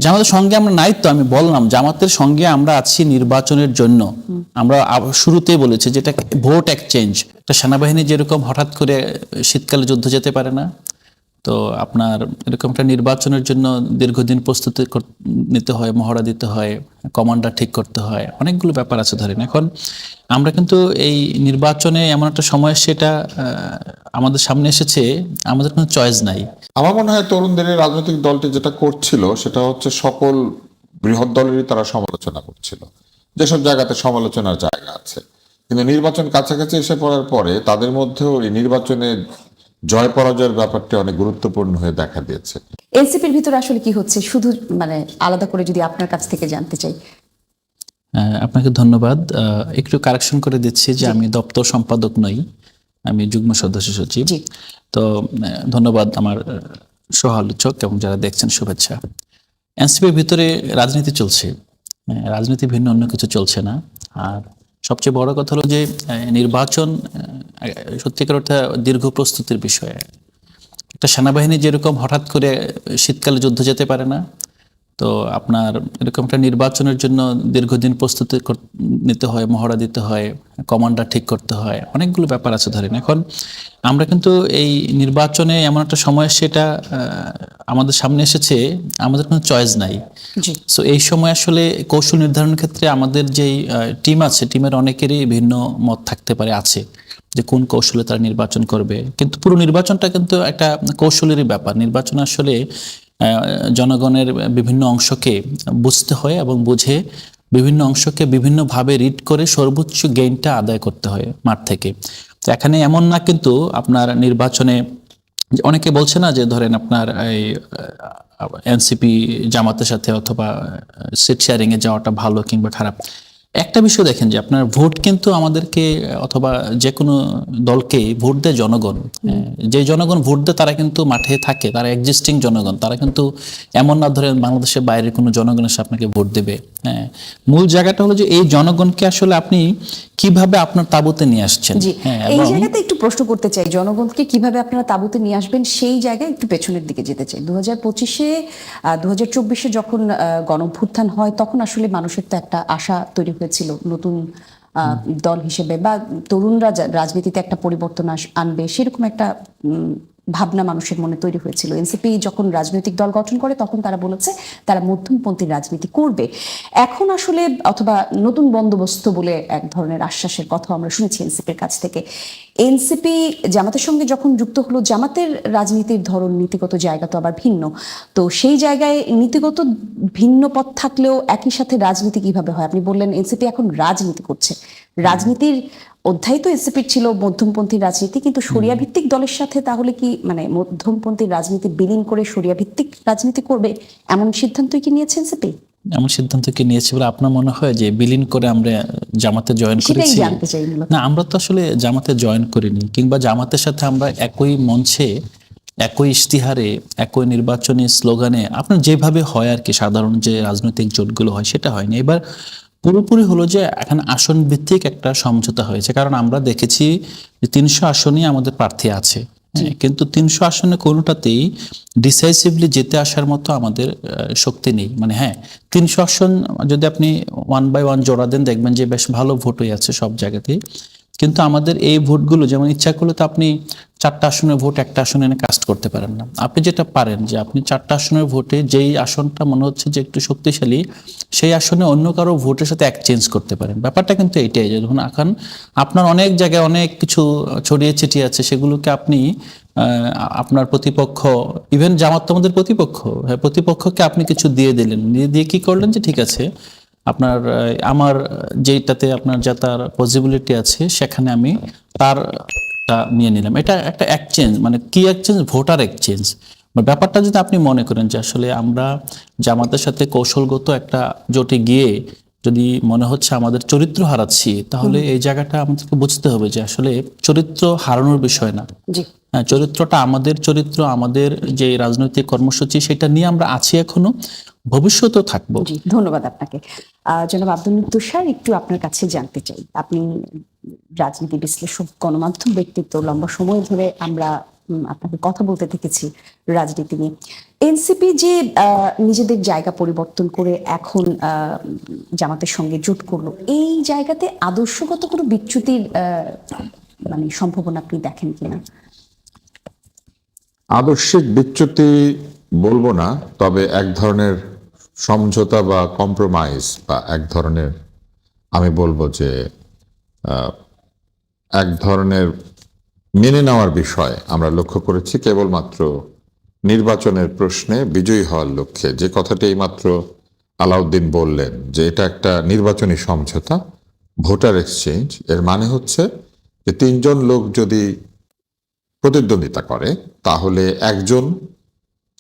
জামাতের সঙ্গে আমরা নাই তো, আমি বললাম জামাতের সঙ্গে আমরা আছি নির্বাচনের জন্য। আমরা শুরুতেই বলেছি যেটা ভোট এক্সচেঞ্জ, একটা সেনাবাহিনী যেরকম হঠাৎ করে শীতকালে যুদ্ধ যেতে পারে না, তো আপনার এরকম একটা নির্বাচনের জন্য দীর্ঘদিন প্রস্তুতি নিতে হয়, মহড়া দিতে হয়, কমান্ডার ঠিক করতে হয়, অনেকগুলো ব্যাপার আছে ধরেন। এখন আমরা কিন্তু এই নির্বাচনে এমন একটা সময় সেটা আমাদের সামনে এসেছে, আমাদের কোনো চয়েস নাই। আমার মনে হয় তরুণদের এই রাজনৈতিক দলটি যেটা করছিল সেটা হচ্ছে সকল বৃহৎ দলেরই তারা সমালোচনা করছিল, যেসব জায়গাতে সমালোচনার জায়গা আছে। কিন্তু নির্বাচন কাছাকাছি এসে পড়ার পরে তাদের মধ্যেও এই নির্বাচনে জয় পরাজয়ের ব্যাপারটি অনেক গুরুত্বপূর্ণ হয়ে দেখা দিয়েছে। এনসিপির ভিতরে আসলে কি হচ্ছে শুধু মানে আলাদা করে যদি আপনার কাছ থেকে জানতে চাই। আপনাকে ধন্যবাদ। একটু কারেকশন করে দিচ্ছি যে আমি দপ্তর সম্পাদক নই, আমি যুগ্ম সদস্য সচিব। তো ধন্যবাদ আমার সহ-আলোচক এবং যারা দেখছেন, শুভেচ্ছা। এনসিপির ভিতরে রাজনীতি চলছে, রাজনীতি ভিন্ন অন্য কিছু চলছে না। আর সবচেয়ে বড় কথা হলো যে নির্বাচন সত্যিকার অর্থে দীর্ঘ প্রস্তুতির বিষয়। একটা সেনাবাহিনী যেরকম হঠাৎ করে শীতকালে যুদ্ধ যেতে পারে না, তো আপনার এরকম একটা নির্বাচনের জন্য দীর্ঘদিন প্রস্তুতি নিতে হয়, মহড়া দিতে হয়, কমান্ডার ঠিক করতে হয়, অনেকগুলো ব্যাপার আছে ধরেন। এখন আমরা কিন্তু এই নির্বাচনে এমন একটা সময় সেটা আমাদের সামনে এসেছে, আমাদের কোনো চয়েস নাই। সো এই সময় আসলে কৌশল নির্ধারণের ক্ষেত্রে আমাদের যেই টিম আছে, টিমের অনেকেরই ভিন্ন মত থাকতে পারে, আছে যে কোন কৌশলে তারা নির্বাচন করবে। কিন্তু পুরো নির্বাচনটা কিন্তু একটা কৌশলেরই ব্যাপার। নির্বাচন আসলে জনগণের বিভিন্ন অংশকে বুঝতে হয় এবং বুঝে বিভিন্ন অংশকে বিভিন্নভাবে রিড করে সর্বোচ্চ গেইনটা আদায় করতে হয় মাঠ থেকে। তো এখানে এমন না কিন্তু আপনার নির্বাচনে অনেকে বলছে না যে ধরেন আপনার এই এনসিপি জামাতের সাথে অথবা সিট শেয়ারিং এ যাওয়াটা ভালো কিংবা খারাপ। একটা বিষয় দেখেন যে আপনার ভোট কিন্তু আমাদেরকে অথবা যে কোনো দলকে ভোট দেয় জনগণ। যে জনগণ ভোট দেয় তারা কিন্তু মাঠে থাকে, তারা এক্সিস্টিং জনগণ, তারা কিন্তু এমন না ধরেন বাংলাদেশের বাইরে কোনো জনগণ এসে আপনাকে ভোট দেবে। হ্যাঁ, মূল জায়গাটা হলো যে এই জনগণকে আসলে আপনি কিভাবে আপনার তাবুতে নিয়ে আসছেন। এই জায়গাতে একটু প্রশ্ন করতে চাই, জনগণকে কিভাবে আপনারা তাবুতে নিয়ে আসবেন সেই জায়গায় একটু পেছনের দিকে যেতে চাই। 2025-এ 2024-এ যখন গণঅভ্যুত্থান হয় তখন আসলে মানুষের তো একটা আশা তৈরি হয়েছিল নতুন দল হিসেবে বা তরুণরা রাজনীতিতে একটা পরিবর্তন আনবে, সেরকম একটা ভাবনা মানুষের মনে তৈরি হয়েছিল। এনসিপি যখন রাজনৈতিক দল গঠন করে তখন তারা বলেছে তারা মধ্যমপন্থী রাজনীতি করবে। এখন আসলে অথবা নতুন বন্দোবস্ত বলে এক ধরনের আশ্বাসের কথা আমরা শুনেছি এনসিপির কাছ থেকে। এনসিপি জামাতের সঙ্গে যখন যুক্ত হলো, জামাতের রাজনীতির ধরন, নীতিগত জায়গা তো আবার ভিন্ন। তো সেই জায়গায় নীতিগত ভিন্ন পথ থাকলেও একই সাথে রাজনীতি কিভাবে হয়? আপনি বললেন এনসিপি এখন রাজনীতি করছে, রাজনীতির অধ্যায় তো এনসিপির ছিল মধ্যমপন্থী রাজনীতি, কিন্তু শরিয়া ভিত্তিক দলের সাথে তাহলে কি মানে মধ্যমপন্থী রাজনীতি বিলীন করে শরিয়া ভিত্তিক রাজনীতি করবে, এমন সিদ্ধান্তই কি নিয়েছে এনসিপি? এমন সিদ্ধান্ত কি নিয়েছে বলে আপনার মনে হয় যে বিলীন করে আমরা জামাতে জয়েন করেছি? না, আমরা তো আসলে জামাতে জয়েন করিনি, কিংবা জামাতের সাথে আমরা একই মঞ্চে, একই ইশতিহারে, একই নির্বাচনী স্লোগানে আপনার যেভাবে হয় আর কি সাধারণ যে রাজনৈতিক জোটগুলো হয় সেটা হয়নি। এবার পুরোপুরি হলো যে এখানে আসন ভিত্তিক একটা সমঝোতা হয়েছে, কারণ আমরা দেখেছি যে 300 আসনই আমাদের প্রার্থী আছে, কিন্তু 300 আসনে কোনোটাতেই ডিসাইসিভলি যেতে আসার মতো আমাদের শক্তি নেই। মানে হ্যাঁ, 300 আসন যদি আপনি 1 বাই 1 জোড়া দেন দেখবেন যে বেশ ভালো ভোট হয়ে আছে সব জায়গাতেই, কিন্তু আমাদের এই ভোটগুলো যেমন ইচ্ছা করলে তো আপনি 4টা আসনের ভোট একটা আসনে এনে কাস্ট করতে পারেন না। আপনি যেটা পারেন যে আপনি 4টা আসনের ভোটে যেই আসনটা মনে হচ্ছে যে একটু শক্তিশালী সেই আসনে অন্য কারো ভোটের সাথে এক্সচেঞ্জ করতে পারেন। ব্যাপারটা কিন্তু এইটাই যে যখন এখন আপনার অনেক জায়গায় অনেক কিছু ছড়িয়ে ছিটিয়ে আছে, সেগুলোকে আপনি আপনার প্রতিপক্ষ, ইভেন জামাত তো আমাদের প্রতিপক্ষ, হ্যাঁ, প্রতিপক্ষকে আপনি কিছু দিয়ে দিলেন, দিয়ে কি করলেন যে ঠিক আছে আপনার আমার যেটাতে আপনার যা তার পসিবিলিটি আছে সেখানে আমি তারটা নিয়ে নিলাম। এটা একটা এক্সচেঞ্জ, মানে কি এক্সচেঞ্জ? Voter exchange. ব্যাপারটা যদি আপনি মনে করেন যে আসলে আমরা জামাতের সাথে কৌশলগত একটা জোটে গিয়ে যদি মনে হচ্ছে আমাদের চরিত্র হারাচ্ছি, তাহলে এই জায়গাটা আমাদেরকে বুঝতে হবে যে আসলে চরিত্র হারানোর বিষয় না। চরিত্রটা আমাদের চরিত্র, আমাদের যে রাজনৈতিক কর্মসূচি সেটা নিয়ে আমরা আছি, এখনো ভবিষ্যতেও থাকবো। ধন্যবাদ আপনাকে। জনাব আব্দুল তুষার, একটু আপনার কাছে জানতে চাই, আপনি রাজনীতি বিশ্লেষক, গণমাধ্যম ব্যক্তিত্ব, লম্বা সময় ধরে আমরা আপনাকে কথা বলতে দেখেছি রাজনীতি নিয়ে। এনসিপি যে নিজেদের জায়গা পরিবর্তন করে এখন জামাতের সঙ্গে জোট করলো, এই জায়গাতে আদর্শগত কোনো বিচ্যুতির মানে সম্ভাবনা আপনি দেখেন কিনা? আদর্শিক বিচ্যুতি বলবো না, তবে এক ধরনের সমঝোতা বা কম্প্রোমাইজ বা এক ধরনের, আমি বলবো যে এক ধরনের মেনে নেওয়ার বিষয় আমরা লক্ষ্য করেছি কেবলমাত্র নির্বাচনের প্রশ্নে বিজয়ী হওয়ার লক্ষ্যে। যে কথাটি এইমাত্র আলাউদ্দিন বললেন যে এটা একটা নির্বাচনী সমঝোতা, ভোটার এক্সচেঞ্জ, এর মানে হচ্ছে যে তিনজন লোক যদি প্রতিদ্বন্দ্বিতা করে তাহলে একজন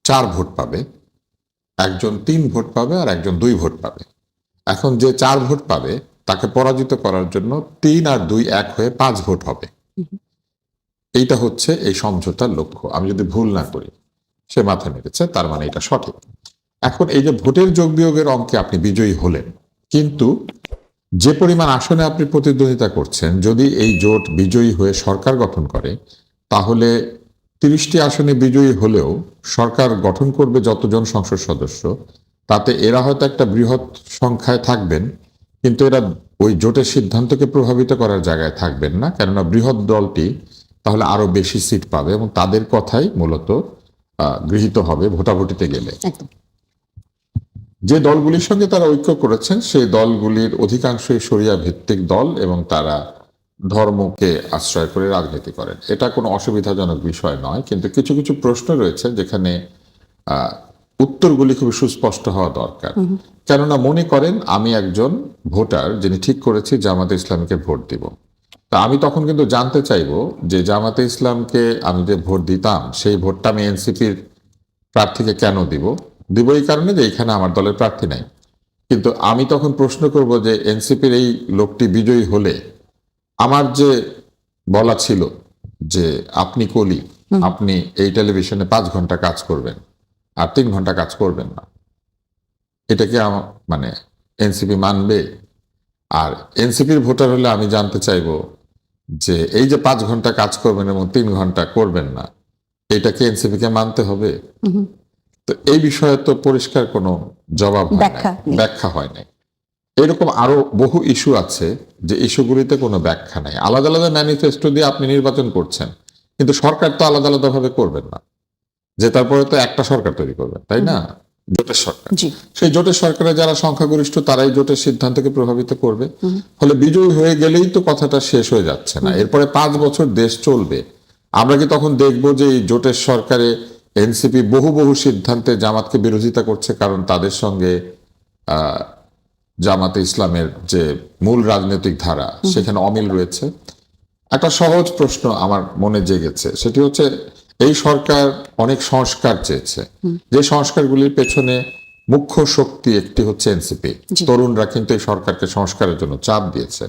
4 ভোট পাবে, একজন 3 ভোট পাবে, আর একজন 2 ভোট পাবে। এখন যে 4 ভোট পাবে তাকে পরাজিত করার জন্য 3 আর 2 এক হয়ে 5 ভোট হবে। এইটা হচ্ছে এই সমঝোতার লক্ষ্য। আমি যদি ভুল না করি, সে মাথা নেড়েছে, তার মানে এটা সঠিক। এখন এই যে ভোটের যোগ বিয়োগের অঙ্কে আপনি বিজয়ী হলেন, কিন্তু যে পরিমাণ আসনে আপনি প্রতিদ্বন্দ্বিতা করছেন, যদি এই জোট বিজয়ী হয়ে সরকার গঠন করে তাহলে 30টি আসনে বিজয়ী হলেও সরকার গঠন করবে যতজন সংসদ সদস্য, তাতে এরা হয়তো একটা বৃহৎ সংখ্যায় থাকবেন, কিন্তু এরা ওই জোটের সিদ্ধান্তকে প্রভাবিত করার জায়গায় থাকবেন না, কেননা বৃহৎ দলটি তাহলে আরো বেশি সিট পাবে এবং তাদের কথাই মূলত গৃহীত হবে ভোটাভুটিতে গেলে। যে দলগুলির সঙ্গে তারা ঐক্য করেছেন সেই দলগুলির অধিকাংশই শরিয়া ভিত্তিক দল এবং তারা ধর্মকে আশ্রয় করে রাজনীতি করেন। এটা কোনো অসুবিধাজনক বিষয় নয়, কিন্তু কিছু কিছু প্রশ্ন রয়েছে যেখানে উত্তরগুলি খুব সুস্পষ্ট হওয়া দরকার। কেননা মনে করেন আমি একজন ভোটার যিনি ঠিক করেছি জামাতে ইসলামীকে ভোট দিব, তা আমি তখন কিন্তু জানতে চাইবো যে জামাতে ইসলামকে আমি যে ভোট দিতাম সেই ভোটটা আমি এনসিপির প্রার্থীকে কেন দিব এই কারণে যে এখানে আমার দলের প্রার্থী নাই। কিন্তু আমি তখন প্রশ্ন করব যে এনসিপির এই লোকটি বিজয়ী হলে আমার যে বলা ছিল যে আপনি কলি, আপনি এই টেলিভিশনে 5 ঘন্টা কাজ করবেন আর 3 ঘন্টা কাজ করবেন না, এটা কি মানে এনসিপি মানবে? আর এনসিপির ভোটার হলে আমি জানতে চাইবো যে এই যে 5 ঘন্টা কাজ করবেন এবং 3 ঘন্টা করবেন না, এটা কি এনসিপি কে মানতে হবে? তো এই বিষয়ে তো পরিষ্কার কোনো জবাব ব্যাখ্যা হয় নাই। এরকম আরো বহু ইস্যু আছে যে ইস্যুগুলিতে কোনো ব্যাখ্যা নাই। আলাদা আলাদা ম্যানিফেস্টো দিয়ে আপনি নির্বাচন করছেন, কিন্তু সরকার তো আলাদা আলাদা ভাবে করবেন না, যে তারপরে তো একটা সরকার তৈরি করবেন, তাই না? জোটের সরকার। সেই জোটের সরকারে যারা সংখ্যাগরিষ্ঠ তারাই জোটের সিদ্ধান্তকে প্রভাবিত করবে। ফলে বিজয়ী হয়ে গেলেই তো কথাটা শেষ হয়ে যাচ্ছে না, এরপরে 5 বছর দেশ চলবে। আমরা কি তখন দেখবো যে এই জোটের সরকারে এনসিপি বহু বহু সিদ্ধান্তে জামাতকে বিরোধিতা করছে, কারণ তাদের সঙ্গে জামাতে ইসলামের যে মূল রাজনৈতিক ধারা সেখানে অমিল রয়েছে? একটা সহজ প্রশ্ন আমার মনে জেগেছে, সেটি হচ্ছে এই সরকার অনেক সংস্কার চেয়েছে, যে সংস্কারগুলির পেছনে মুখ্য শক্তি একটি হচ্ছে এনসিপি। তরুণরা কিন্তু এই সরকারকে সংস্কারের জন্য চাপ দিয়েছে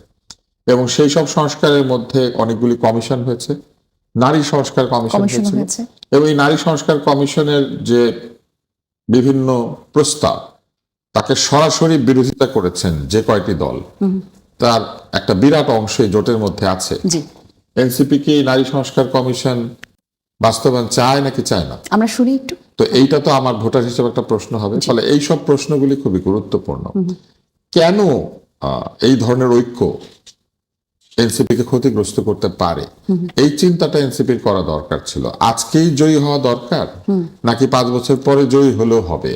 এবং সেই সব সংস্কারের মধ্যে অনেকগুলি কমিশন হয়েছে, নারী সংস্কার কমিশন হয়েছে, এবং এই নারী সংস্কার কমিশনের যে বিভিন্ন প্রস্তাব তাকে সরাসরি বিরোধিতা করেছেন যে কয়টি দল, তার একটা বিরাট অংশ এই জোটের মধ্যে আছে। এনসিপি কি নারী সংস্কার কমিশন বাস্তবায়ন চায় নাকি চায় না? আমরা শুনি একটু। তো এইটা তো আমার ভোটার হিসেবে একটা প্রশ্ন হবে। ফলে এই সব প্রশ্নগুলি খুবই গুরুত্বপূর্ণ। কেন এই ধরনের ঐক্য এনসিপি কে ক্ষতিগ্রস্ত করতে পারে, এই চিন্তাটা এনসিপির করা দরকার ছিল। আজকেই জয়ী হওয়া দরকার নাকি 5 বছর পরে জয়ী হলেও হবে?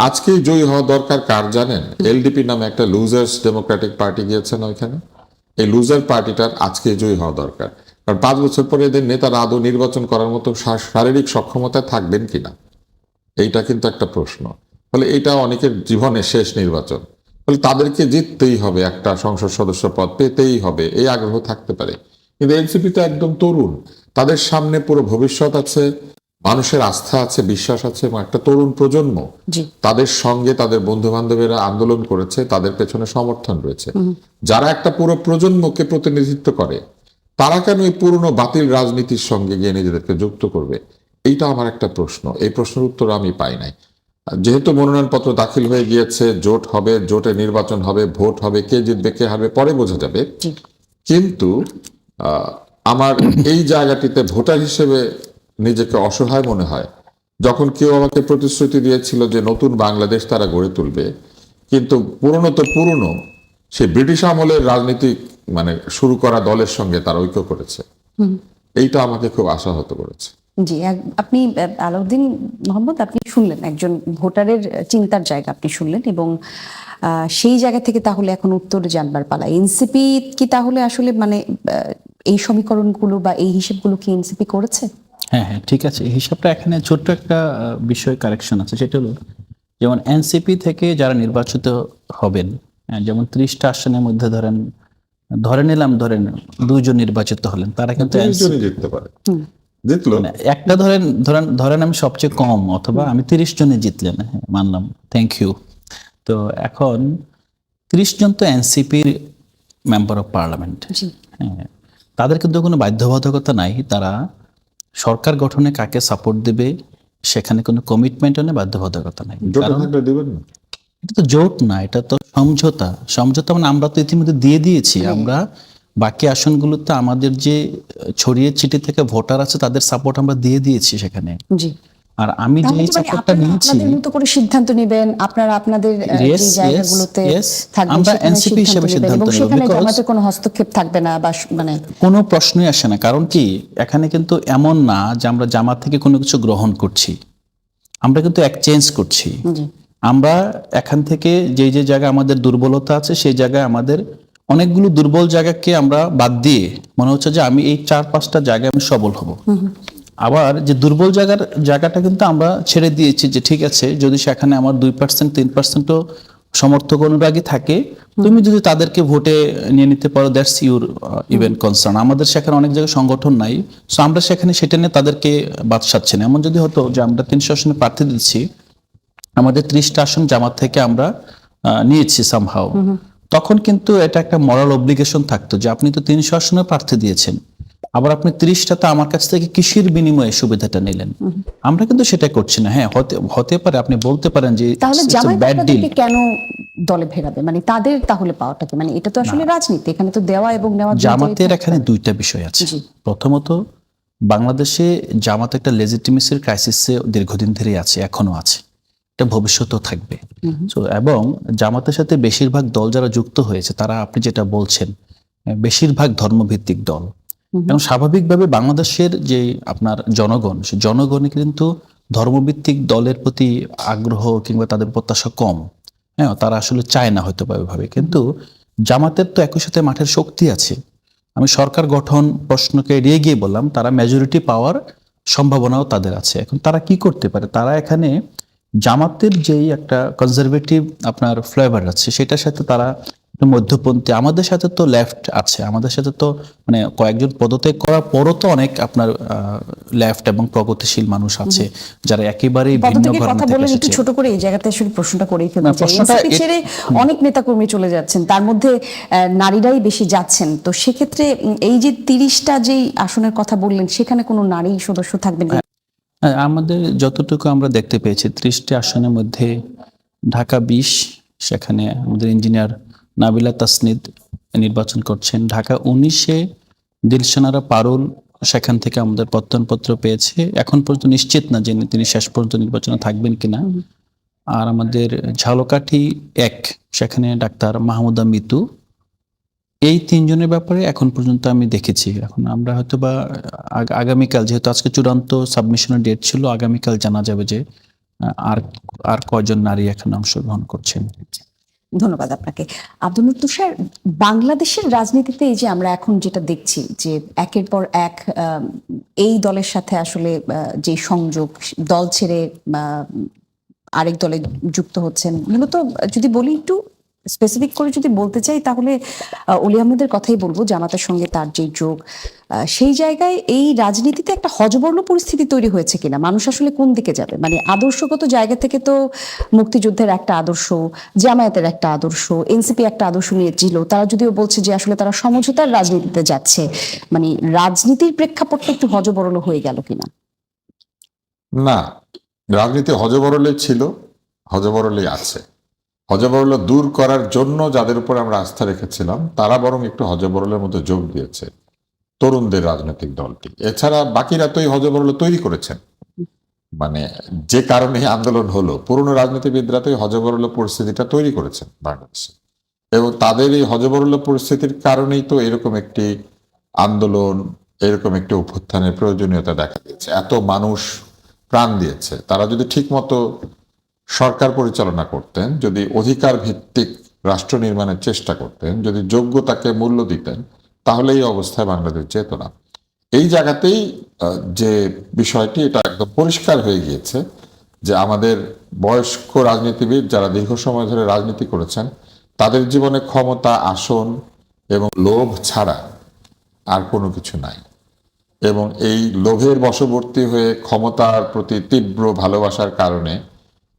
আজকেই জয়ী হওয়া দরকার কার জানেন? এলডিপি নামে একটা লুজার্স ডেমোক্রেটিক পার্টি গিয়েছে না ওইখানে, এই লুজার পার্টিটার আজকেই জয়ী হওয়া দরকার। কারণ 5 বছর পরে এদের নেতারা আদৌ নির্বাচন করার মতো শারীরিক সক্ষমতায় থাকবেন কিনা, এইটা কিন্তু একটা প্রশ্ন। ফলে এটা অনেকের জীবনে শেষ নির্বাচন, ফলে তাদেরকে জিততেই হবে, একটা সংসদ সদস্য পদ পেতেই হবে, এই আগ্রহ থাকতে পারে। কিন্তু এনসিপি তো একদম তরুণ, তাদের সামনে পুরো ভবিষ্যৎ আছে, মানুষের আস্থা আছে, বিশ্বাস আছে, এবং একটা তরুণ প্রজন্ম তাদের সঙ্গে তাদের বন্ধু বান্ধবেরা আন্দোলন করেছে, তাদের পেছনে সমর্থন রয়েছে। যারা একটা পুরো প্রজন্মকে প্রতিনিধিত্ব করে, তারা কেন এই পুরনো বাতিল রাজনীতির সঙ্গে গিয়ে নিজেদেরকে যুক্ত করবে? এইটা আমার একটা প্রশ্ন, এই প্রশ্নের উত্তর আমি পাই নাই। যেহেতু মনোনয়নপত্র দাখিল হয়ে গিয়েছে, জোট হবে, জোটে নির্বাচন হবে, ভোট হবে, কে জিতবে কে হারবে পরে বোঝা যাবে। কিন্তু আমার এই জায়গাটিতে ভোটার হিসেবে নিজেকে অসহায় মনে হয়, যখন কেউ আমাকে প্রতিশ্রুতি দিয়েছিল যে নতুন বাংলাদেশ তারা গড়ে তুলবে, কিন্তু পুরনো তো পুরনো, সে ব্রিটিশ আমলের রাজনীতিক মানে শুরু করা দলের সঙ্গে তারা ঐক্য করেছে। এইটা আমাকে খুব আশাহত করেছে। জি, আপনি আলাউদ্দিন মোহাম্মদ, আপনি শুনলেন একজন ভোটারের চিন্তার জায়গা আপনি শুনলেন, এবং সেই জায়গা থেকে তাহলে এখন উত্তর জানবার পালা। এনসিপি কি তাহলে আসলে মানে এই সমীকরণগুলো বা এই হিসেবগুলো কি এনসিপি করেছে? হ্যাঁ হ্যাঁ, ঠিক আছে। এই হিসাবটা এখানে ছোট্ট একটা বিষয় কারেকশন আছে, সেটা হলো যেমন এনসিপি থেকে যারা নির্বাচিত হবেন, যেমন 30টা আসনের মধ্যে ধরেন ধরেন 2 জন নির্বাচিত হলেন, তারা কিন্তু 30 জনই জিততে পারে, জিতলো। একটা ধরেন আমি সবচেয়ে কম, অথবা আমি 30 জনে জিতলেন, হ্যাঁ মানলাম, থ্যাংক ইউ। তো এখন 30 জন তো এনসিপির মেম্বার অফ পার্লামেন্ট, হ্যাঁ, তাদের কিন্তু কোনো বাধ্যবাধকতা নাই, তারা সরকার গঠনে কাকে সাপোর্ট দেবে সেখানে কোনো কমিটমেন্ট নেই, বাধ্যবাধকতা নাই। জোটে থাকলে দিবেন না, এটা তো জোট না, এটা তো সমঝোতা মানে আমরা তো ইতিমধ্যে দিয়ে দিয়েছি। আমরা বাকি আসনগুলোতে আমাদের যে ছড়িয়ে ছিটে থেকে ভোটার আছে তাদের সাপোর্ট আমরা দিয়ে দিয়েছি সেখানে। জি, আর আমি যে তাহলে সাপোর্টটা নিয়েছি, আপনাদের মতো করে সিদ্ধান্ত নেবেন, আপনারা আপনাদের যে জায়গাগুলোতে থাকবেন আমরা সেখানে এনসিপি হিসেবে সিদ্ধান্ত এবং নেব, সেখানে because জামাতের কোনো হস্তক্ষেপ থাকবে না বা মানে কোনো প্রশ্নই আসে না। কারণ কি, এখানে কিন্তু এমন না যে আমরা জামাত থেকে কোনো কিছু গ্রহণ করছি, আমরা কিন্তু এক্সচেঞ্জ করছি। জি, আমরা এখান থেকে যে যে জায়গায় আমাদের দুর্বলতা আছে সেই জায়গায় আমাদের অনেকগুলো দুর্বল জায়গাকে আমরা বাদ দিয়ে মনে হচ্ছে যে আমি এই 4-5টা জায়গায় আমি সবল হব। আবার যে দুর্বল জায়গাটা কিন্তু আমরা ছেড়ে দিয়েছি, যে ঠিক আছে যদি সেখানে আমার 2% 3%ও সমর্থক অনুরাগী থাকে, তুমি যদি তাদেরকে ভোটে নিয়ে নিতে পারো, দ্যাটস ইউর ইভেন কনসার্ন। আমাদের সেখানে অনেক জায়গায় সংগঠন নাই, সো আমরা সেখানে সেটা নিয়ে তাদেরকে বাদ সাচ্ছি না। এমন যদি হতো যে আমরা 300 আসনে প্রার্থী দিচ্ছি, আমাদের 30টা আসন জামাত থেকে আমরা নিয়েছি সামহাও, তখন কিন্তু এটা একটা মরাল অব্লিগেশন থাকতো যে আপনি তো 300 আসনে প্রার্থী দিয়েছেন, আবার আপনি 30টাতে আমার কাছ থেকে কিসের বিনিময়ে সুবিধাটা নিলেন। আমরা কিন্তু সেটা করছি না। হ্যাঁ, হতে পারে আপনি বলতে পারেন যে তাহলে জামাত ব্যাড ডিল, আপনাদেরকে কেন দলে ফেরাবে, মানে তাদের তাহলে পাওয়াটা কি, মানে এটা তো আসলে রাজনীতি, এখানে তো দেওয়া এবং নেওয়া দুইটাই জামাতের থাকবে। এখানে 2টা বিষয় আছে। জি। প্রথমত, বাংলাদেশে জামাত একটা লেজিটিমেসির ক্রাইসিসে দীর্ঘদিন ধরে আছে, এখনো আছে, এটা ভবিষ্যতেও থাকবে। তো এবং জামাতের সাথে বেশিরভাগ দল যারা যুক্ত হয়েছে তারা, আপনি যেটা বলছেন, বেশিরভাগ ধর্মভিত্তিক দল, এবং স্বাভাবিকভাবে বাংলাদেশের যে আপনার জনগণ, সে জনগণে কিন্তু ধর্মভিত্তিক দলের প্রতি আগ্রহ কিংবা তাদের প্রত্যাশা কম। হ্যাঁ, তারা আসলে চায় না হয়তো বা ওইভাবে, কিন্তু জামাতের তো একই সাথে মাঠের শক্তি আছে। আমি সরকার গঠন প্রশ্নকে এড়িয়ে গিয়ে বললাম, তারা মেজরিটি পাওয়ার সম্ভাবনাও তাদের আছে। এখন তারা কি করতে পারে, তারা এখানে জামাতের যেই একটা কনজারভেটিভ আপনার ফ্লেভার আছে সেটার সাথে তারা একটু মধ্যপন্থী, আমাদের সাথে তো লেফট আছে, আমাদের সাথে তো মানে কয়েকজন পদত্যাগ করার পরও তো অনেক আপনার লেফট এবং প্রগতিশীল মানুষ আছে যারা একেবারেই ভিন্ন পদত্যাগের ঘরানা কথা থেকে বললেন, একটু এসেছে। ছোট করে এই জায়গাতে আসলে প্রশ্নটা করেই ফেলতে না, চাই। প্রশ্নটা এনসিপি ছেড়ে অনেক নেতাকর্মী চলে যাচ্ছেন, তার মধ্যে নারীরাই বেশি যাচ্ছেন, তো সেক্ষেত্রে এই যে 30টা যেই আসনের কথা বললেন সেখানে কোনো নারী সদস্য থাকবেন কি? হ্যাঁ, আমাদের যতটুকু আমরা দেখতে পেয়েছি 30টি আসনের মধ্যে ঢাকা 20, সেখানে আমাদের ইঞ্জিনিয়ার নাবিলা তাসনিদ নির্বাচন করছেন। ঢাকা 19-এ দিলশানারা পারুল, সেখান থেকে আমাদের প্রত্যয়নপত্র পেয়েছে, এখন পর্যন্ত নিশ্চিত না যে তিনি শেষ পর্যন্ত নির্বাচনে থাকবেন কিনা। আর আমাদের ঝালকাঠি 1, সেখানে ডাক্তার মাহমুদা মিতু, এই 3 জনের ব্যাপারে এখন পর্যন্ত আমি দেখেছি। এখন আমরা হয়তো বা আগামীকাল, যেহেতু আজকে চূড়ান্ত সাবমিশনের ডেট ছিল, আগামীকাল জানা যাবে যে আর কয়জন নারী এখানে অংশগ্রহণ করছেন। ধন্যবাদ আপনাকে। আব্দুল নূর তুষার, বাংলাদেশের রাজনীতিতে এই যে আমরা এখন যেটা দেখছি যে একের পর এক এই দলের সাথে আসলে যে সংযোগ, দল ছেড়ে আরেক দলে যুক্ত হচ্ছেন, মূলত যদি বলি একটু স্পেসিফিক করে যদি বলতে চাই তাহলে অলি আহমেদের কথাই বলবো, জামাতের সঙ্গে তার যে যোগ, সেই জায়গায় এই রাজনীতিতে একটা হযবরল পরিস্থিতি তৈরি হয়েছে কিনা, মানুষ আসলে কোন দিকে যাবে, মানে আদর্শগত জায়গা থেকে তো মুক্তিযুদ্ধের একটা আদর্শ, জামায়াতের একটা আদর্শ, এনসিপি একটা আদর্শ নিয়েছিল, তারা যদিও বলছে যে আসলে তারা সমঝোতার রাজনীতিতে যাচ্ছে, মানে রাজনীতির প্রেক্ষাপটটা একটু হযবরল হয়ে গেল কিনা? না, রাজনীতি হযবরলে ছিল, হযবরলে আছে। হযবরল দূর করার জন্য যাদের উপর আমরা আস্থা রেখেছিলাম তারা বরং একটু হযবরলের মধ্যে যোগ দিয়েছে। তরুণদের রাজনৈতিক দলটি। এছাড়া বাকিরা তো এই হযবরল তৈরি করেছেন, মানে যে কারণে এই আন্দোলন হলো, পুরনো রাজনীতিবিদরা তো এই হযবরল পরিস্থিতিটা তৈরি করেছেন বাংলাদেশে, এবং তাদের এই হযবরল পরিস্থিতির কারণেই তো এরকম একটি আন্দোলন, এরকম একটি অভ্যুত্থানের প্রয়োজনীয়তা দেখা দিয়েছে। এত মানুষ প্রাণ দিয়েছে, তারা যদি ঠিকমতো সরকার পরিচালনা করতেন, যদি অধিকার ভিত্তিক রাষ্ট্র নির্মাণের চেষ্টা করতেন, যদি যোগ্যতাকে মূল্য দিতেন, তাহলে এই অবস্থায় বাংলাদেশ যেত না। এই জায়গাতেই যে বিষয়টি, এটা একদম পরিষ্কার হয়ে গিয়েছে যে আমাদের বয়স্ক রাজনীতিবিদ যারা দীর্ঘ সময় ধরে রাজনীতি করেছেন, তাদের জীবনে ক্ষমতা, আসন এবং লোভ ছাড়া আর কোনো কিছু নাই। এবং এই লোভের বশবর্তী হয়ে ক্ষমতার প্রতি তীব্র ভালোবাসার কারণে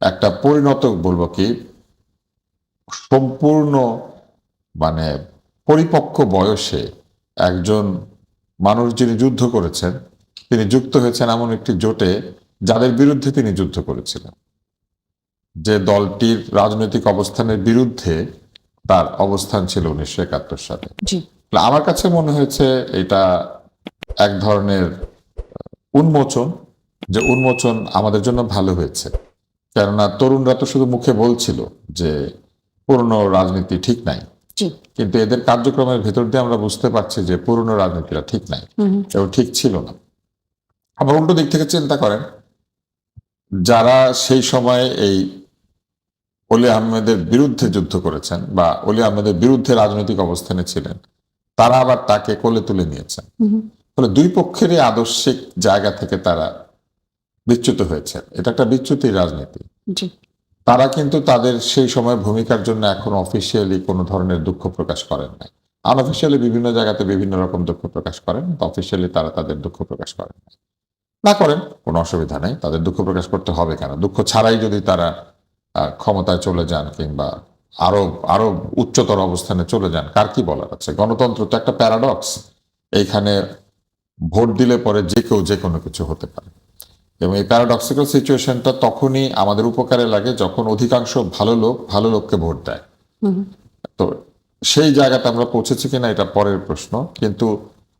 একটা পরিণত, বলবো কি, সম্পূর্ণ মানে পরিপক্ক বয়সে একজন মানুষ যিনি যুদ্ধ করেছেন, তিনি যুক্ত হয়েছেন এমন একটি জোটে যাদের বিরুদ্ধে তিনি যুদ্ধ করেছিলেন, যে দলটির রাজনৈতিক অবস্থানের বিরুদ্ধে তার অবস্থান ছিল 1971 সালে। জি। আমার কাছে মনে হয়েছে এটা এক ধরনের উন্মোচন, যে উন্মোচন আমাদের জন্য ভালো হয়েছে। কেননা তরুণরা তো শুধু মুখে বলছিল যে পুরনো রাজনীতি ঠিক নাই, জি। কিন্তু এদের কার্যক্রমের ভেতর দিয়ে আমরা বুঝতে পারছি যে পুরনো রাজনীতিটা ঠিক নাই এবং ঠিক ছিল না। আবার উল্টো দিক থেকে চিন্তা করেন, যারা সেই সময় এই অলি আহমেদের বিরুদ্ধে যুদ্ধ করেছেন বা অলি আহমেদের বিরুদ্ধে রাজনৈতিক অবস্থানে ছিলেন, তারা আবার তাকে কোলে তুলে নিয়েছেন। ফলে দুই পক্ষেরই আদর্শিক জায়গা থেকে তারা বিচ্যুত হয়েছে। এটা একটা বিচ্যুতির রাজনীতি। জি। তারা কিন্তু তাদের সেই সময় ভূমিকার জন্য এখন অফিসিয়ালি কোনো ধরনের দুঃখ প্রকাশ করেন নাই। আনঅফিসিয়ালি বিভিন্ন জায়গাতে বিভিন্ন রকম দুঃখ প্রকাশ করেন, অফিসিয়ালি তারা তাদের দুঃখ প্রকাশ করেন নাই। না করেন, কোনো অসুবিধা নেই, তাদের দুঃখ প্রকাশ করতে হবে কেন? দুঃখ ছাড়াই যদি তারা ক্ষমতায় চলে যান কিংবা আরো আরো উচ্চতর অবস্থানে চলে যান, কার কি বলার আছে? গণতন্ত্র তো একটা প্যারাডক্স। এইখানে ভোট দিলে পরে যে কেউ যে কোনো কিছু হতে পারে, এবং এই প্যারাডক্সিক্যাল সিচুয়েশনটা তখনই আমাদের উপকারে লাগে যখন অধিকাংশ ভালো লোক ভালো লোককে ভোট দেয়। তো সেই জায়গাটা আমরা পৌঁছেছি কিনা এটা পরের প্রশ্ন, কিন্তু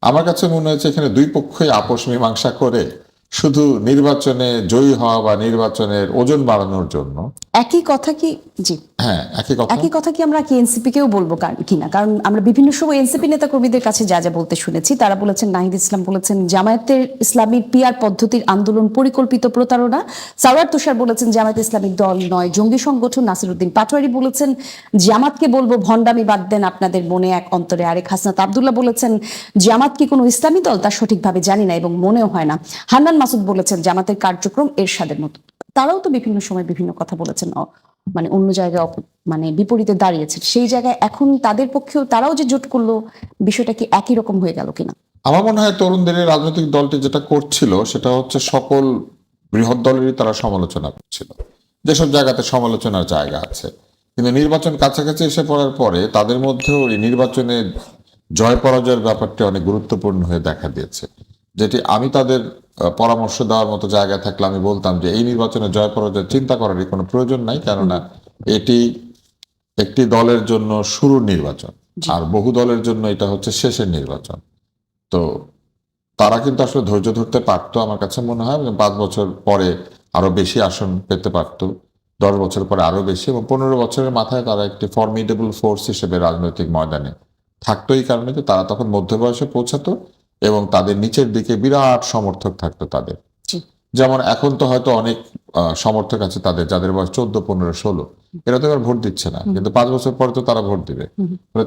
আমার কাছে মনে হয়েছে এখানে দুই পক্ষই আপোষ মীমাংসা করে শুধু নির্বাচনে জয়ী হওয়া বা নির্বাচনের ওজন বাড়ানোর জন্য। একই কথা কি? জি। হ্যাঁ, একই কথা কি আমরা কি এনসিপি কেও বলবো কিনা? কারণ আমরা বিভিন্ন সময় এনসিপি নেতা কর্মীদের কাছে যা যা বলতে শুনেছি, তারা বলেছেন, নাহিদ ইসলাম বলেছেন জামায়াতের ইসলামীর পিআর পদ্ধতির আন্দোলন পরিকল্পিত প্রতারণা। সাওয়ার তুষার বলেছেন জামায়াত ইসলামিক দল নয়, জঙ্গি সংগঠন। নাসিরউদ্দিন পাটোয়ারি বলেছেন জামাতকে বলবো ভণ্ডামি বাদ দেন, আপনাদের মনে এক অন্তরে আরেক। হাসনাত আব্দুল্লাহ বলেছেন জামাত কি কোনো ইসলামী দল তা সঠিকভাবে জানি না এবং মনেও হয় না। হান্নান মাসুদ বলেছেন জামাতের কার্যক্রম এরশাদের মতো। তারাও তো বিভিন্ন সময় বিভিন্ন কথা বলেছেন, মানে অন্য জায়গায় মানে বিপরীতে দাঁড়িয়েছে। সেই জায়গায় এখন তাদের পক্ষেও তারাও যে জোট করলো, বিষয়টা কি একই রকম হয়ে গেল কিনা? আমার মনে হয় তরুণদের এই রাজনৈতিক দলটি যেটা করছিল সেটা হচ্ছে সকল বৃহৎ দলেরই তারা সমালোচনা করছিল, যেসব জায়গাতে সমালোচনার জায়গা আছে। কিন্তু নির্বাচন কাছাকাছি এসে পড়ার পরে তাদের মধ্যেও এই নির্বাচনে জয় পরাজয়ের ব্যাপারটি অনেক গুরুত্বপূর্ণ হয়ে দেখা দিয়েছে, যেটি আমি তাদের পরামর্শ দেওয়ার মতো জায়গায় থাকলে আমি বলতাম যে এই নির্বাচনে জয় পরাজয় চিন্তা করারই কোনো প্রয়োজন নাই, কেননা এটি একটি দলের জন্য শুরুর নির্বাচন আর বহু দলের জন্য এটা হচ্ছে শেষের নির্বাচন। তো তারা কিন্তু আসলে ধৈর্য ধরতে পারতো, আমার কাছে মনে হয় 5 বছর পরে আরো বেশি আসন পেতে পারতো, 10 বছর পরে আরো বেশি, এবং 15 বছরের মাথায় তারা একটি ফর্মিডেবল ফোর্স হিসেবে রাজনৈতিক ময়দানে থাকতো। এই কারণে যে তারা তখন মধ্য বয়সে পৌঁছাতো এবং তাদের নিচের দিকে বিরাট সমর্থক থাকতো তাদের। যেমন এখন তো হয়তো অনেক সমর্থক আছে তাদের যাদের বয়স 14, 15, 16, এরা তো এবার ভোট দিচ্ছে না, কিন্তু 5 বছর পরে তো তারা ভোট দিবে।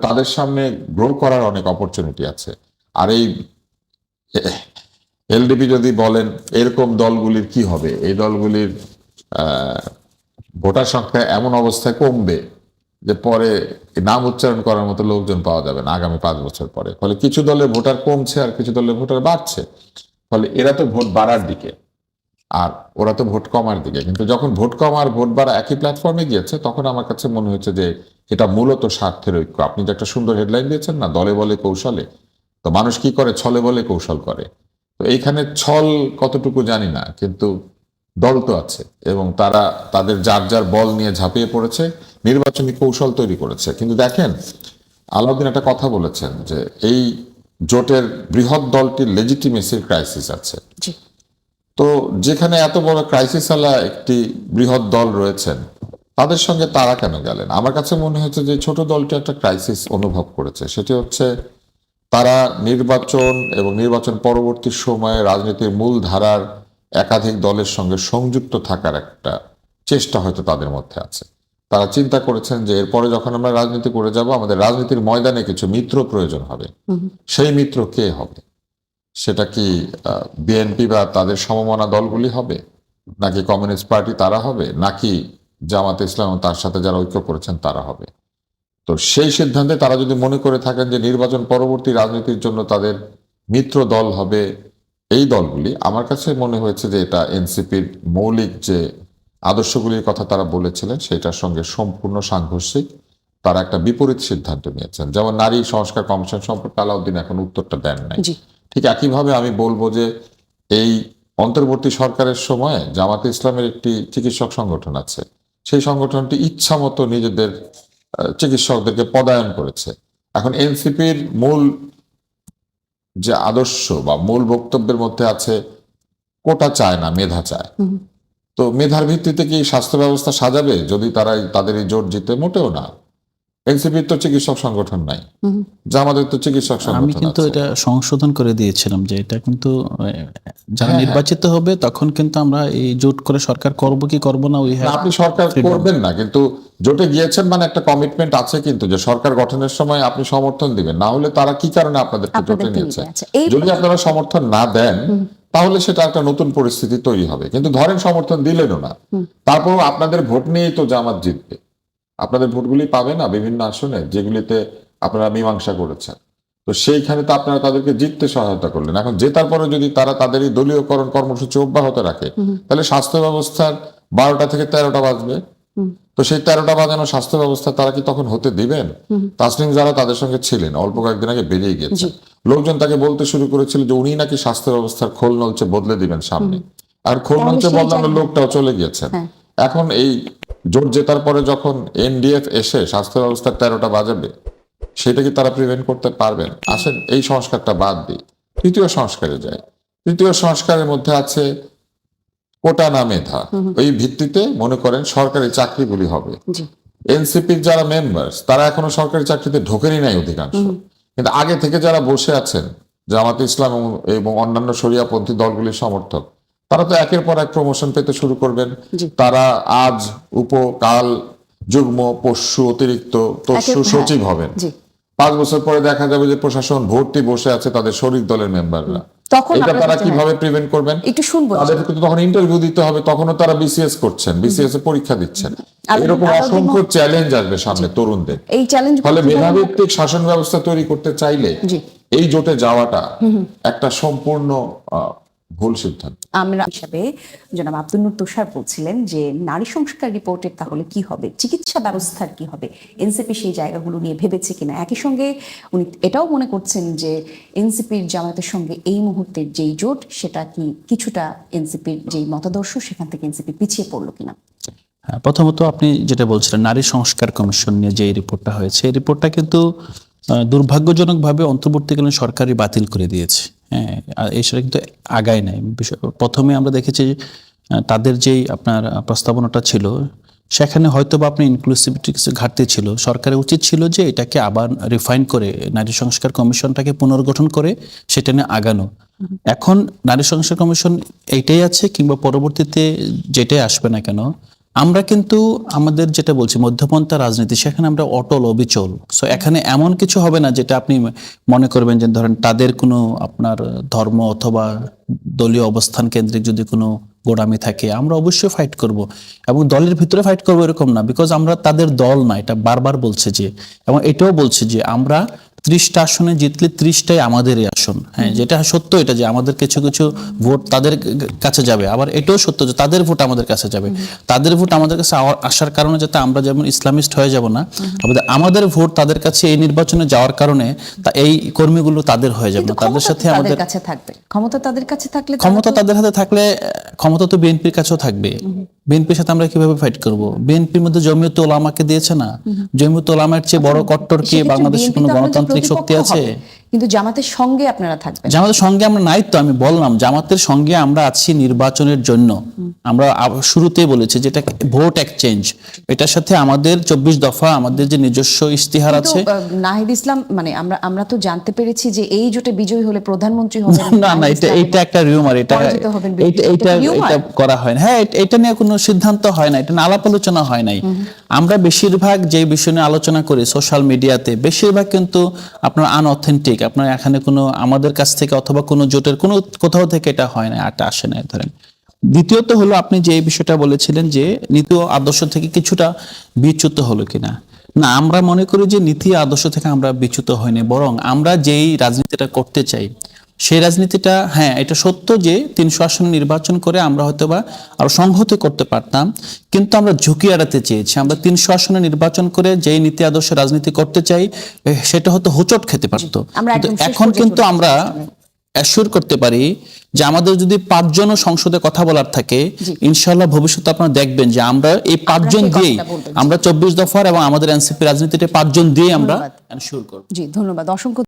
তাদের সামনে গ্রো করার অনেক অপরচুনিটি আছে। আর এই এলডিপি যদি বলেন এরকম দলগুলির কি হবে, এই দলগুলির ভোটার সংখ্যা এমন অবস্থায় কমবে যে পরে নাম উচ্চারণ করার মতো লোকজন পাওয়া যাবে না আগামী 5 বছর পরে। ফলে কিছু দলের ভোটার কমছে আর কিছু দলের ভোটার বাড়ছে, ফলে এরা তো ভোট বাড়ার দিকে আর ওরা তো ভোট কমার দিকে। কিন্তু যখন ভোট কম আর ভোট বাড়া একই প্ল্যাটফর্মে গিয়েছে, তখন আমার কাছে মনে হচ্ছে যে এটা মূলত স্বার্থের ঐক্য। আপনি যে একটা সুন্দর হেডলাইন দিয়েছেন না, দলে বলে কৌশলে, তো মানুষ কি করে, ছলে বলে কৌশল করে। তো এইখানে ছল কতটুকু জানি না, কিন্তু দল তো আছে এবং তারা তাদের যার যার বল নিয়ে ঝাঁপিয়ে পড়েছে, নির্বাচনী কৌশল তৈরি করেছে। কিন্তু দেখেন, আলাউদ্দিন একটা কথা বলেছেন যে এই জোটের বৃহৎ দলটির লেজিটিমেসির ক্রাইসিস আছে। জি। তো যেখানে এত বড় ক্রাইসিস আলা একটি বৃহৎ দল রয়েছেন, তাদের সঙ্গে তারা কেন গেলেন? আমার কাছে মনে হচ্ছে যে ছোট দলটি একটা ক্রাইসিস অনুভব করেছে। সেটি হচ্ছে তারা নির্বাচন এবং নির্বাচন পরবর্তী সময়ে রাজনীতির মূল ধারার একাধিক দলের সঙ্গে সংযুক্ত থাকার একটা চেষ্টা হয়তো তাদের মধ্যে আছে। তারা চিন্তা করেছেন যে এরপরে যখন আমরা রাজনীতি করে যাব, আমাদের রাজনীতির ময়দানে কিছু মিত্র প্রয়োজন হবে। সেই মিত্র কে হবে? সেটা কি বিএনপি বা তাদের সমমনা দলগুলি হবে, নাকি কমিউনিস্ট পার্টি তারা হবে, নাকি জামাতে ইসলাম ও তার সাথে যারা ঐক্য করেছেন তারা হবে? তো সেই সিদ্ধান্তে তারা যদি মনে করে থাকেন যে নির্বাচন পরবর্তী রাজনীতির জন্য তাদের মিত্র দল হবে এই দলগুলি, আমার কাছে মনে হয়েছে যে এটা এনসিপির মৌলিক যে আদর্শগুলির কথা তারা বলেছিলেন সেটার সঙ্গে সম্পূর্ণ সাংঘর্ষিক। তারা একটা বিপরীত সিদ্ধান্ত নিয়েছেন। যেমন নারী সংস্কার কমিশন সম্পর্কে আলাউদ্দিন এখন উত্তরটা দেন নাই। জি। ঠিক একইভাবে আমি বলবো যে এই অন্তর্বর্তী সরকারের সময় জামাতে ইসলামের একটি চিকিৎসক সংগঠন আছে, সেই সংগঠনটি ইচ্ছা মতো নিজেদের চিকিৎসকদেরকে পদায়ন করেছে। এখন এনসিপির মূল যে আদর্শ বা মূল বক্তব্যের মধ্যে আছে কোটা চায় না, মেধা চায়। তো মেধার ভিত্তিতে কি স্বাস্থ্য ব্যবস্থা সাজাবে যদি তারা তাদের এই জোট জিতে? মোটেও না। এনসিপির তো চিকিৎসক সংগঠন নাই, জামাতের তো চিকিৎসক আমি সংগঠন কিন্তু আছে। এটা সংশোধন করে দিয়েছিলাম যে এটা কিন্তু যারা নির্বাচিত হবে তখন কিন্তু আমরা এই জোট করে সরকার করব কি করব না, উই না, হ্যাভ আপনি সরকার করবেন না, কিন্তু জোটে গিয়েছেন মানে একটা কমিটমেন্ট আছে কিন্তু যে সরকার গঠনের সময় আপনি সমর্থন দিবেন। না হলে তারা কি কারণে আপনাদেরকে জোটে আপনাদেরকে নিয়েছে? নিয়ে আছে। এই যদি আপনারা সমর্থন না দেন তাহলে সেটা একটা নতুন পরিস্থিতি তৈরি হবে। কিন্তু ধরেন সমর্থন দিলেনও না, তারপরও আপনাদের ভোট নিয়েই তো জামাত জিতবে। আপনাদের ভোটগুলি পাবে না বিভিন্ন আসনে যেগুলিতে আপনারা মীমাংসা করেছেন। তো সেইখানে তো আপনারা তাদেরকে জিততে সহায়তা করলেন। এখন জেতার পরে যদি তারা তাদের এই দলীয়করণ কর্মসূচি অব্যাহত রাখে, তাহলে স্বাস্থ্য ব্যবস্থার 12টা থেকে 13টা বাজবে। তো সেই 13টা বাজানো স্বাস্থ্য ব্যবস্থা তারা কি তখন হতে দিবেন? তাসনিম যারা তাদের সঙ্গে ছিলেন অল্প কয়েকদিন আগে বেরিয়ে গেছে, লোকজন তাকে বলতে শুরু করেছিল যে উনি নাকি স্বাস্থ্য ব্যবস্থার খোল নলচে বদলে দিবেন সামনে। আর খোল নলচে বদলানোর লোকটাও চলে গিয়েছেন। এখন এই জোট জেতার পরে যখন এনডিএফ এসে স্বাস্থ্য ব্যবস্থার 13টা বাজাবে, সেটা কি তারা প্রিভেন্ট করতে পারবেন? আসেন এই সংস্কারটা বাদ দিই, তৃতীয় সংস্কারে যাই। তৃতীয় সংস্কারের মধ্যে আছে কোটা না মেধা। ওই ভিত্তিতে মনে করেন সরকারি চাকরিগুলি হবে। জি। এনসিপির যারা মেম্বার্স তারা এখনো সরকারি চাকরিতে ঢোকেনি নাই অধিকাংশ, কিন্তু আগে থেকে যারা বসে আছেন জামাতে ইসলাম এবং অন্যান্য শরিয়াপন্থী দলগুলির সমর্থক, তারা তো একের পর এক প্রমোশন পেতে শুরু করবেন। তারা আজ কাল যুগ্ম, পশু, অতিরিক্ত, তস্যু, সচিব হবেন। 5 বছর পরে দেখা যাবে যে প্রশাসন ভর্তি বসে আছে তাদের শরিক দলের মেম্বাররা। তখন এটা আপনারা তারা কিভাবে প্রিভেন্ট করবেন? একটু শুনবো। তাদেরকে তো তখন ইন্টারভিউ দিতে হবে, তখনও তারা বিসিএস করছেন, বিসিএস এ পরীক্ষা দিচ্ছেন। এরকম অসংখ্য চ্যালেঞ্জ আসবে সামনে তরুণদের। এই চ্যালেঞ্জ ফলে মেধাভিত্তিক শাসন ব্যবস্থা তৈরি করতে চাইলে এই জোটে যাওয়াটা একটা সম্পূর্ণ ভুল সিদ্ধান্ত। আমরা হিসাবে জনাব আব্দুল নূর তুষার বলছিলেন যে নারী সংস্কার রিপোর্টের তাহলে কি হবে, চিকিৎসা ব্যবস্থার কি হবে, এনসিপি সেই জায়গাগুলো নিয়ে ভেবেছে কিনা। একই সঙ্গে উনি এটাও মনে করছেন যে এনসিপির জামায়াতের সঙ্গে এই মুহূর্তের যেই জোট সেটা কি কিছুটা এনসিপির যেই মতাদর্শ সেখান থেকে এনসিপি পিছিয়ে পড়লো কিনা। প্রথমত আপনি যেটা বলছিলেন নারী সংস্কার কমিশন নিয়ে যে রিপোর্টটা হয়েছে, এই রিপোর্টটা কিন্তু দুর্ভাগ্যজনকভাবে অন্তর্বর্তীকালীন সরকারই বাতিল করে দিয়েছে। হ্যাঁ, এছাড়া কিন্তু আগায় নাই। প্রথমে আমরা দেখেছি তাদের যেই আপনার প্রস্তাবনাটা ছিল সেখানে হয়তো বা আপনি ইনক্লুসিভিটি কিছু ঘাটতি ছিল। সরকারের উচিত ছিল যে এটাকে আবার রিফাইন করে নারী সংস্কার কমিশনটাকে পুনর্গঠন করে সেটা নিয়ে আগানো। এখন নারী সংস্কার কমিশন এইটাই আছে কিংবা পরবর্তীতে যেটাই আসবে না কেন, আমরা কিন্তু আমাদের যেটা বলছি মধ্যপন্থা রাজনীতি, সেখানে আমরা অটল অবিচল। সো এখানে এমন কিছু হবে না যেটা আপনি মনে করবেন যে ধরেন তাদের কোনো আপনার ধর্ম অথবা দলীয় অবস্থান কেন্দ্রিক যদি কোনো গোড়ামি থাকে, আমরা অবশ্যই ফাইট করব এবং দলের ভিতরে ফাইট করবো এরকম না, বিকজ আমরা তাদের দল না, এটা বারবার বলছে যে, এবং এটাও বলছে যে আমরা 30টা আসনে জিতলে 30টাই আমাদেরই আসন। হ্যাঁ, যেটা সত্য এটা যে আমাদের কিছু কিছু ভোট তাদের কাছে যাবে, আবার এটাও সত্য যে তাদের ভোট আমাদের কাছে যাবে। তাদের ভোট আমাদের কাছে আসার কারণে যাতে আমরা যেমন ইসলামিস্ট হয়ে যাব না, আমাদের ভোট তাদের কাছে এই নির্বাচনে যাওয়ার কারণে এই কর্মীগুলো তাদের হয়ে যাবে না, তাদের সাথে আমাদের কাছে থাকবে ক্ষমতা, তাদের কাছে থাকলে ক্ষমতা তাদের হাতে থাকলে ক্ষমতা তো বিএনপির কাছেও থাকবে। বিএনপির সাথে আমরা কিভাবে ফাইট করব? বিএনপির মধ্যে জমিয়তুল উলামাকে দিয়েছে না, জমিয়তুল উলামার চেয়ে বড় কট্টর কি বাংলাদেশে কোনো গণতান্ত্রিক শক্তি আছে? কিন্তু জামাতের সঙ্গে আপনারা থাকবেন। জামাতের সঙ্গে আমরা নাই তো, আমি বললাম জামাতের সঙ্গে আমরা আছি নির্বাচনের জন্য। আমরা শুরুতেই বলেছি যেটা ভোট এক্সচেঞ্জ, এটার সাথে আমাদের 24 দফা আমাদের যে নিজস্ব ইস্তিহার কিন্তু, আছে। নাহিদ ইসলাম মানে আমরা তো জানতে পেরেছি যে এই জোটে বিজয়ী হলে প্রধানমন্ত্রী হবেন না না, নাহিদ ইসলাম এটা একটা রিউমার, এটা পরাজিত হবেন এটা বিএনপি। এটা এটা rumor? এটা করা হয় না। হ্যাঁ, এটা নিয়ে কোনো সিদ্ধান্ত হয় না, এটা নিয়ে আলাপ আলোচনা হয় নাই। আমরা বেশিরভাগ যে বিষয় নিয়ে আলোচনা করি সোশ্যাল মিডিয়াতে, বেশিরভাগ কিন্তু আপনার আনঅথেন্টিক, আপনার এখানে কোনো আমাদের কাছ থেকে অথবা কোনো জোটের কোনো কোথাও থেকে এটা হয় না, এটা আসে না ধরেন। দ্বিতীয়ত হলো আপনি যে এই বিষয়টা বলেছিলেন যে নীতি ও আদর্শ থেকে কিছুটা বিচ্যুত হলো কিনা, না আমরা মনে করি যে নীতি আদর্শ থেকে আমরা বিচ্যুত হইনি, বরং আমরা যেই রাজনীতিটা করতে চাই সেই রাজনীতিটা, হ্যাঁ এটা সত্য যে 300 আসন নির্বাচন করে আমরা হয়তোবা আরো সংহত করতে পারতাম, কিন্তু আমরা ঝুঁকি এড়াতে চেয়েছি। আমরা 300 আসনে নির্বাচন করে যেই নীতি আদর্শ রাজনীতি করতে চাই সেটা হয়তো হোঁচট খেতে পারতো, আমরা কিন্তু একদম শেষ এখন পর্যায়ে কিন্তু চলে আমরা অ্যাসিওর করতে পারি যে আমাদের যদি 5 জনও সংসদে কথা বলার থাকে, ইনশাআল্লাহ ভবিষ্যতে আপনারা দেখবেন যে আমরা এই 5 জন সেই দিয়েই কথাটা বলবেন। আমরা 24 দফার এবং আমাদের এনসিপি রাজনীতিতে 5 জন দিয়ে আমরা এনশিওর করব। জি ধন্যবাদ, অসংখ্য